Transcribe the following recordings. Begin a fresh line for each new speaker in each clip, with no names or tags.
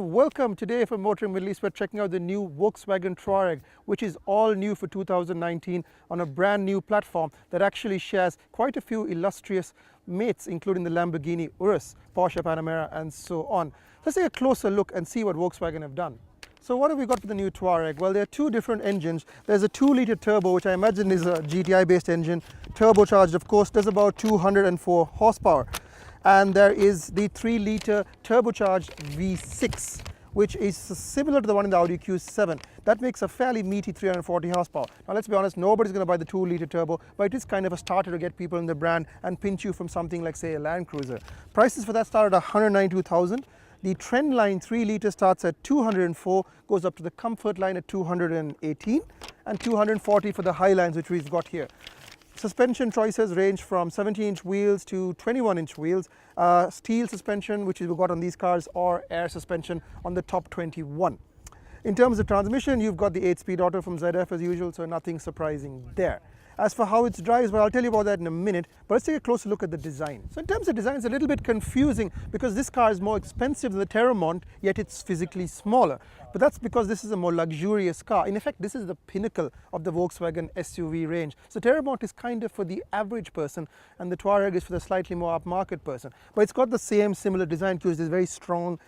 everyone, welcome. Today from Motoring Middle East, we're checking out the new Volkswagen Touareg, which is all new for 2019 on a brand new platform that actually shares quite a few illustrious mates, including the Lamborghini Urus, Porsche Panamera, and so on. Let's take a closer look and see what Volkswagen have done. So what have we got for the new Touareg? Well, there are two different engines. There's a 2-litre turbo, which I imagine is a GTI-based engine, turbocharged, of course, does about 204 horsepower. And there is the 3-litre turbocharged V6, which is similar to the one in the Audi Q7. That makes a fairly meaty 340 horsepower. Now let's be honest, nobody's going to buy the 2-litre turbo, but it is kind of a starter to get people in the brand and pinch you from something like, say, a Land Cruiser. Prices for that start at 192,000. The trend line 3-litre starts at 204, goes up to the comfort line at 218, and 240 for the high lines, which we've got here. Suspension choices range from 17-inch wheels to 21-inch wheels, steel suspension, which we've got on these cars, or air suspension on the top 21. In terms of transmission, you've got the 8-speed auto from ZF as usual, so nothing surprising there. As for how it drives, well, I'll tell you about that in a minute, but let's take a closer look at the design. So in terms of design, it's a little bit confusing because this car is more expensive than the Terramont, yet it's physically smaller. But that's because this is a more luxurious car. In effect, this is the pinnacle of the Volkswagen SUV range. So Terramont is kind of for the average person, and the Touareg is for the slightly more upmarket person. But it's got the same similar design, because this very strong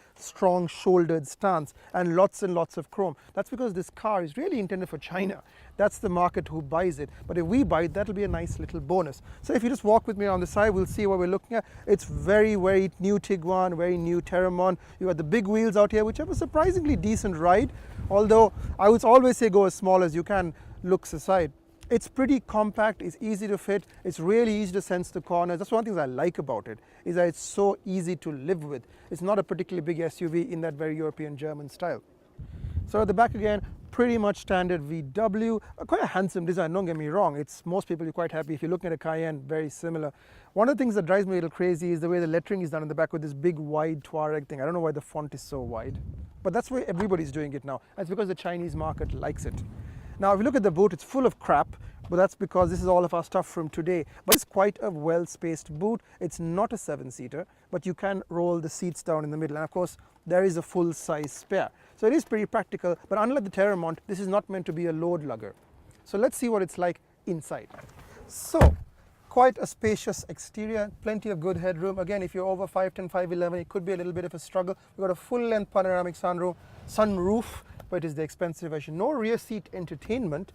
shouldered stance and lots of chrome. That's because this car is really intended for China. That's the market who buys it. But if we buy it, that'll be a nice little bonus. So if you just walk with me on the side, we'll see what we're looking at. It's very new Tiguan, very new Terramont. You got the big wheels out here, which have a surprisingly decent ride. Although I would always say go as small as you can, looks aside. It's pretty compact, it's easy to fit, it's really easy to sense the corners. That's one of the things I like about it, is that it's so easy to live with. It's not a particularly big SUV in that very European German style. So at the back again, pretty much standard VW, quite a handsome design, don't get me wrong. Most people are quite happy. If you're looking at a Cayenne, very similar. One of the things that drives me a little crazy is the way the lettering is done in the back with this big wide Touareg thing. I don't know why the font is so wide, but that's why everybody's doing it now. It's because the Chinese market likes it. Now if you look at the boot, it's full of crap, but that's because this is all of our stuff from today. But it's quite a well-spaced boot. It's not a 7-seater, but you can roll the seats down in the middle. And of course, there is a full-size spare. So it is pretty practical, but unlike the Terramont, this is not meant to be a load lugger. So let's see what it's like inside. So, quite a spacious exterior, plenty of good headroom. Again, if you're over 5'10", 5'11", it could be a little bit of a struggle. We've got a full-length panoramic sunroof, but it is the expensive version. No rear seat entertainment.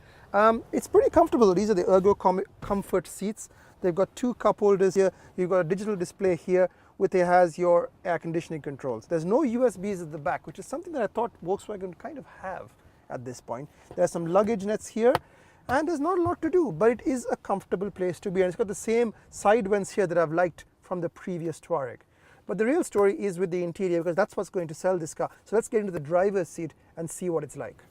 It's pretty comfortable. These are the Ergo Comfort seats. They've got 2 cup holders here. You've got a digital display here, which has your air conditioning controls. There's no USBs at the back, which is something that I thought Volkswagen kind of have at this point. There's some luggage nets here, and there's not a lot to do, but it is a comfortable place to be. And it's got the same side vents here that I've liked from the previous Touareg. But the real story is with the interior, because that's what's going to sell this car. So let's get into the driver's seat and see what it's like.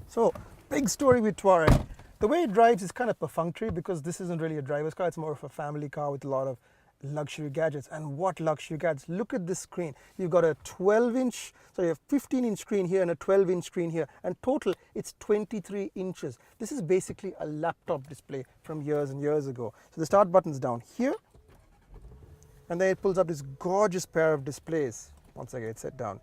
So, big story with Touareg. The way it drives is kind of perfunctory, because this isn't really a driver's car. It's more of a family car with a lot of luxury gadgets. And what luxury gadgets? Look at this screen. You've got a 12-inch, so you have 15-inch screen here and a 12-inch screen here. And total, it's 23 inches. This is basically a laptop display from years and years ago. So the start button's down here, and then it pulls up this gorgeous pair of displays once I get it set down.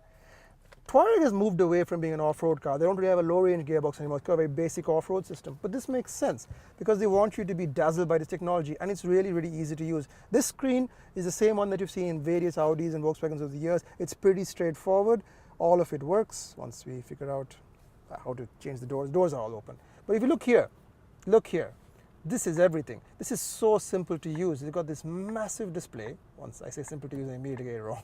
Touareg has moved away from being an off-road car. They don't really have a low-range gearbox anymore. It's got a very basic off-road system. But this makes sense because they want you to be dazzled by this technology, and it's really easy to use. This screen is the same one that you've seen in various Audis and Volkswagens over the years. It's pretty straightforward. All of it works once we figure out how to change the doors. Doors are all open. But if you look here, this is everything. This is so simple to use. You've got this massive display. Once I say simple to use, I immediately get it wrong.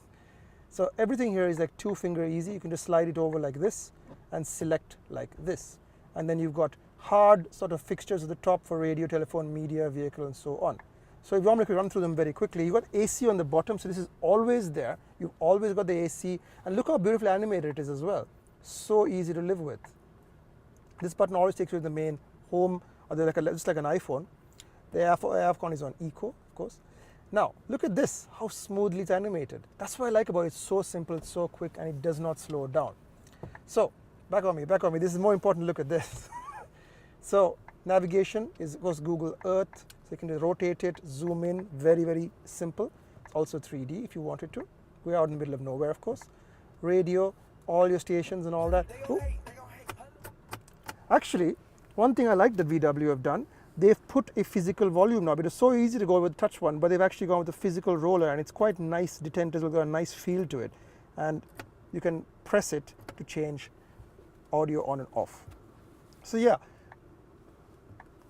So everything here is like 2-finger easy. You can just slide it over like this and select like this. And then you've got hard sort of fixtures at the top for radio, telephone, media, vehicle, and so on. So if you want me to run through them very quickly, you've got AC on the bottom, so this is always there. You've always got the AC, and look how beautifully animated it is as well. So easy to live with. This button always takes you to the main home, or just like an iPhone. The AirCon is on Eco, of course. Now, look at this, how smoothly it's animated. That's what I like about it. It's so simple, it's so quick, and it does not slow down. So, back on me. This is more important. Look at this. So, navigation is, of course, Google Earth. So you can just rotate it, zoom in, very simple. It's also 3D if you wanted to. We're out in the middle of nowhere, of course. radio, all your stations and all that. Ooh. Actually, one thing I like that VW have done, they've put a physical volume knob. It is so easy to go with the touch one, but they've actually gone with a physical roller, and it's quite nice. Detentors will got a nice feel to it, and you can press it to change audio on and off. So yeah,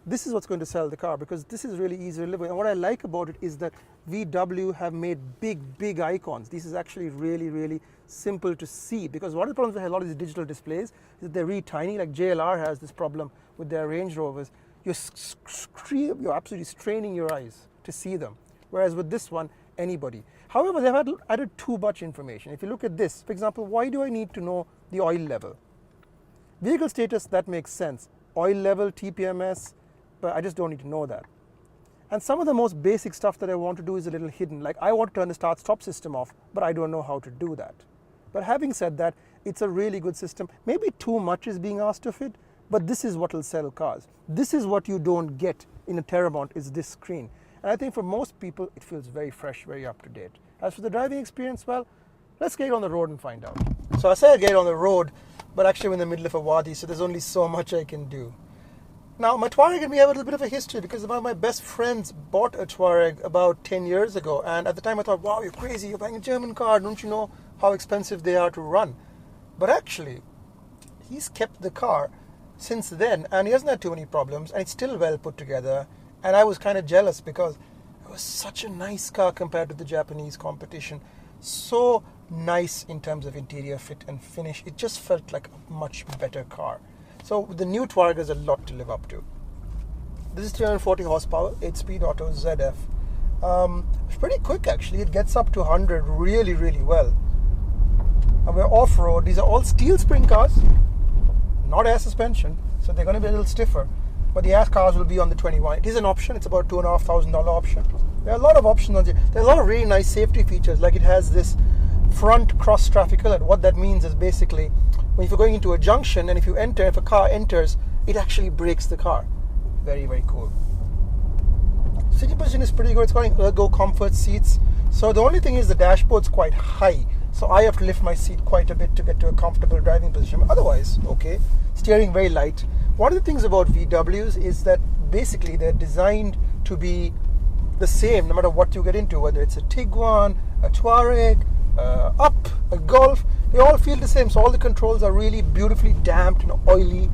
this is what's going to sell the car, because this is really easy to live with. And what I like about it is that VW have made big icons. This is actually really simple to see, because one of the problems with a lot of these digital displays is that they're really tiny. Like JLR has this problem with their Range Rovers. You're absolutely straining your eyes to see them. Whereas with this one, anybody. However, they've added too much information. If you look at this, for example, why do I need to know the oil level? Vehicle status, that makes sense. Oil level, TPMS, but I just don't need to know that. And some of the most basic stuff that I want to do is a little hidden. Like I want to turn the start-stop system off, but I don't know how to do that. But having said that, it's a really good system. Maybe too much is being asked of it, but this is what will sell cars. This is what you don't get in a Terramont, is this screen. And I think for most people, it feels very fresh, very up to date. As for the driving experience, well, let's get on the road and find out. So I say I get on the road, but actually we're in the middle of a wadi, so there's only so much I can do. Now, my Touareg and me have a little bit of a history, because one of my best friends bought a Touareg about 10 years ago, and at the time I thought, wow, you're crazy, you're buying a German car, don't you know how expensive they are to run? But actually, he's kept the car since then, and he hasn't had too many problems, and it's still well put together. And I was kind of jealous, because it was such a nice car compared to the Japanese competition. So nice in terms of interior fit and finish. It just felt like a much better car. So the new Touareg is a lot to live up to. This is 340 horsepower, 8-speed auto ZF. It's pretty quick actually. It gets up to 100 really well. And we're off-road. These are all steel spring cars, not air suspension, so they're going to be a little stiffer. But the air cars will be on the 21. It is an option. It's about $2,500 option. There are a lot of options on it. There are a lot of really nice safety features. Like it has this front cross traffic alert. What that means is basically, when you're going into a junction and if a car enters, it actually brakes the car. Very cool. Sitting position is pretty good. It's got ergo comfort seats. So the only thing is the dashboard's quite high. So I have to lift my seat quite a bit to get to a comfortable driving position. Otherwise, okay. Steering very light. One of the things about VWs is that basically they're designed to be the same no matter what you get into, whether it's a Tiguan, a Touareg, Up, a Golf, they all feel the same. So all the controls are really beautifully damped and oily.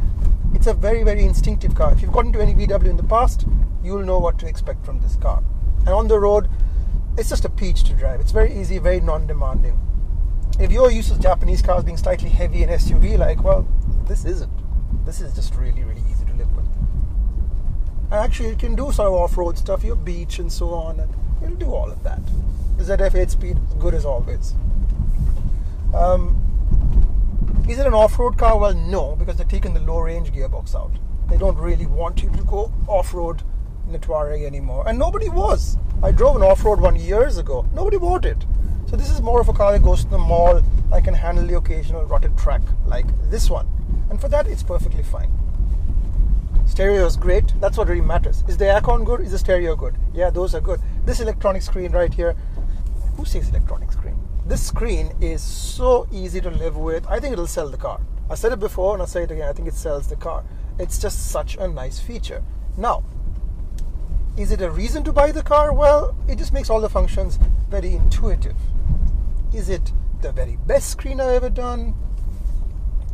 It's a very instinctive car. If you've gotten into any VW in the past, you'll know what to expect from this car. And on the road, it's just a peach to drive. It's very easy, very non-demanding. If you're used to Japanese cars being slightly heavy and SUV-like, well, this isn't. This is just really easy to live with. And actually, you can do sort of off-road stuff, your beach and so on, and you'll do all of that. The ZF 8-speed, good as always. Is it an off-road car? Well, no, because they're taking the low-range gearbox out. They don't really want you to go off-road in the Touareg anymore. And nobody was. I drove an off-road one years ago. Nobody bought it. So this is more of a car that goes to the mall. I can handle the occasional rutted track like this one. And for that, it's perfectly fine. Stereo is great. That's what really matters. Is the aircon good? Is the stereo good? Yeah, those are good. This electronic screen right here. Who says electronic screen? This screen is so easy to live with. I think it'll sell the car. I said it before and I'll say it again. I think it sells the car. It's just such a nice feature. Now, is it a reason to buy the car? Well, it just makes all the functions very intuitive. Is it the very best screen I've ever done?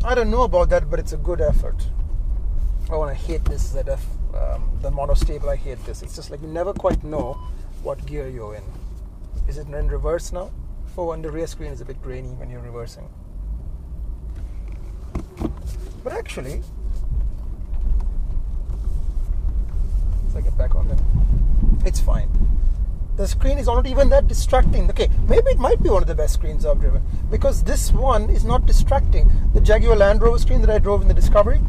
I don't know about that, but it's a good effort. Oh, and I hate this ZF, the monostable. I hate this. It's just like you never quite know what gear you're in. Is it in reverse now? Oh, and the rear screen is a bit grainy when you're reversing. But actually, let's get back on there. It's fine. The screen is not even that distracting. Okay, maybe it might be one of the best screens I've driven, because this one is not distracting. The Jaguar Land Rover screen that I drove in the Discovery,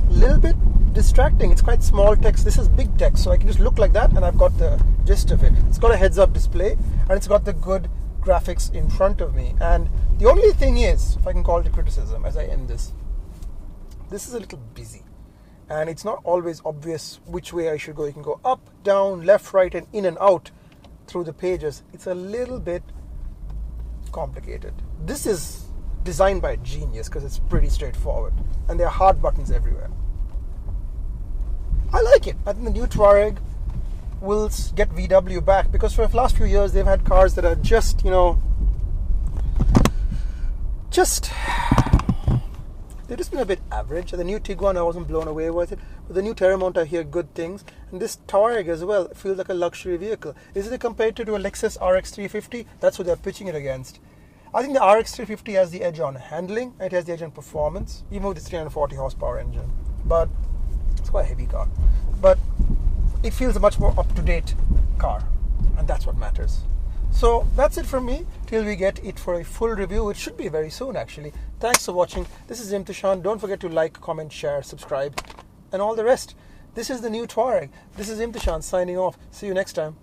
a little bit distracting. It's quite small text. This is big text, so I can just look like that and I've got the gist of it. It's got a heads-up display and it's got the good graphics in front of me. And the only thing is, if I can call it a criticism as I end this is a little busy. And it's not always obvious which way I should go. You can go up, down, left, right, and in and out through the pages. It's a little bit complicated. This is designed by a genius because it's pretty straightforward. And there are hard buttons everywhere. I like it. I think the new Touareg will get VW back, because for the last few years they've had cars that are just, they've just been a bit average. The new Tiguan, I wasn't blown away with it. But the new Terramont, I hear good things. And this Touareg as well feels like a luxury vehicle. Is it a competitor to a Lexus RX 350? That's what they're pitching it against. I think the RX 350 has the edge on handling. It has the edge on performance, even with its 340 horsepower engine. But it's quite a heavy car. But it feels a much more up-to-date car. And that's what matters. So that's it from me till we get it for a full review, which should be very soon actually. Thanks for watching. This is Imthishan. Don't forget to like, comment, share, subscribe, and all the rest. This is the new Touareg. This is Imthishan signing off. See you next time.